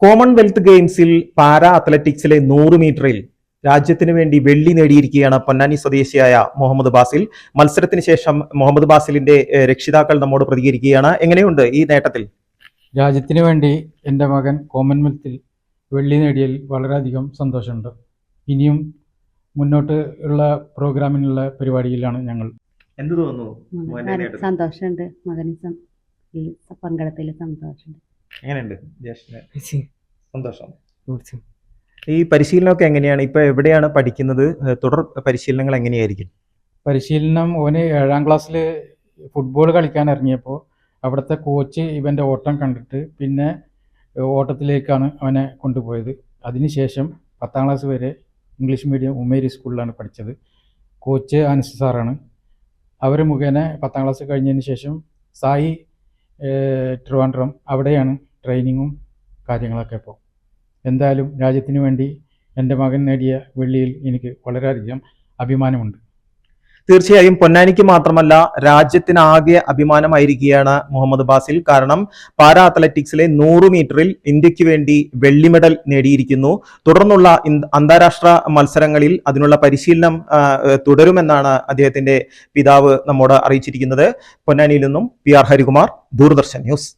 Commonwealth ഗെയിംസിൽ para അത്ലറ്റിക്സിലെ 100 മീറ്ററിൽ രാജ്യത്തിന് വേണ്ടി വെള്ളി നേടിയിരിക്കുകയാണ് പൊന്നാനി സ്വദേശിയായ മുഹമ്മദ് ബാസിൽ. മത്സരത്തിന് ശേഷം മുഹമ്മദ് ബാസിലിന്റെ രക്ഷിതാക്കൾ നമ്മോട് പ്രതികരിക്കുകയാണ്. എങ്ങനെയുണ്ട് ഈ നേട്ടത്തിൽ? രാജ്യത്തിന് വേണ്ടി എൻ്റെ മകൻ കോമൺവെൽത്തിൽ വെള്ളി നേടിയതിൽ വളരെയധികം സന്തോഷമുണ്ട്. ഇനിയും മുന്നോട്ട് ഉള്ള പ്രോഗ്രാമിനുള്ള പരിപാടിയിലാണ് ഞങ്ങൾ. എന്ത് തോന്നുന്നു? സന്തോഷമുണ്ട്, മകന് പങ്കെടുത്തതിൽ സന്തോഷമുണ്ട്. എങ്ങനെയുണ്ട് ജ്യേഷ്ഠന്? സന്തോഷം. ഈ പരിശീലനമൊക്കെ എങ്ങനെയാണ്? ഇപ്പൊ എവിടെയാണ് പഠിക്കുന്നത്? തുടർ പരിശീലനങ്ങൾ എങ്ങനെയായിരിക്കും? പരിശീലനം ഓന് 7ാം ക്ലാസ്സിൽ ഫുട്ബോൾ കളിക്കാൻ ഇറങ്ങിയപ്പോൾ അവിടുത്തെ കോച്ച് ഇവൻ്റെ ഓട്ടം കണ്ടിട്ട് പിന്നെ ഓട്ടത്തിലേക്കാണ് അവനെ കൊണ്ടുപോയത്. അതിനുശേഷം 10ാം ക്ലാസ് വരെ ഇംഗ്ലീഷ് മീഡിയം ഉമേരി സ്കൂളിലാണ് പഠിച്ചത്. കോച്ച് അനസ് സാറാണ്. അവർ മുഖേന 10ാം ക്ലാസ് കഴിഞ്ഞതിന് ശേഷം സായി ട്രിവാൻഡ്രം അവിടെയാണ് ട്രെയിനിങ്ങും കാര്യങ്ങളൊക്കെ. ഇപ്പോൾ എന്തായാലും രാജ്യത്തിന് വേണ്ടി എൻ്റെ മകൻ നേടിയ വെള്ളിയിൽ എനിക്ക് വളരെയധികം അഭിമാനമുണ്ട്. തീർച്ചയായും പൊന്നാനിക്ക് മാത്രമല്ല രാജ്യത്തിനാകെ അഭിമാനമായിരിക്കുകയാണ് മുഹമ്മദ് ബാസിൽ. കാരണം പാരാ അത്ലറ്റിക്സിലെ 100 മീറ്ററിൽ ഇന്ത്യക്ക് വേണ്ടി വെള്ളി മെഡൽ നേടിയിരിക്കുന്നു. തുടർന്നുള്ള അന്താരാഷ്ട്ര മത്സരങ്ങളിൽ അതിനുള്ള പരിശീലനം തുടരുമെന്നാണ് അദ്ദേഹത്തിന്റെ പിതാവ് നമ്മോട് അറിയിച്ചിരിക്കുന്നത്. പൊന്നാനിയിൽ നിന്നും PR ഹരികുമാർ, ദൂരദർശൻ ന്യൂസ്.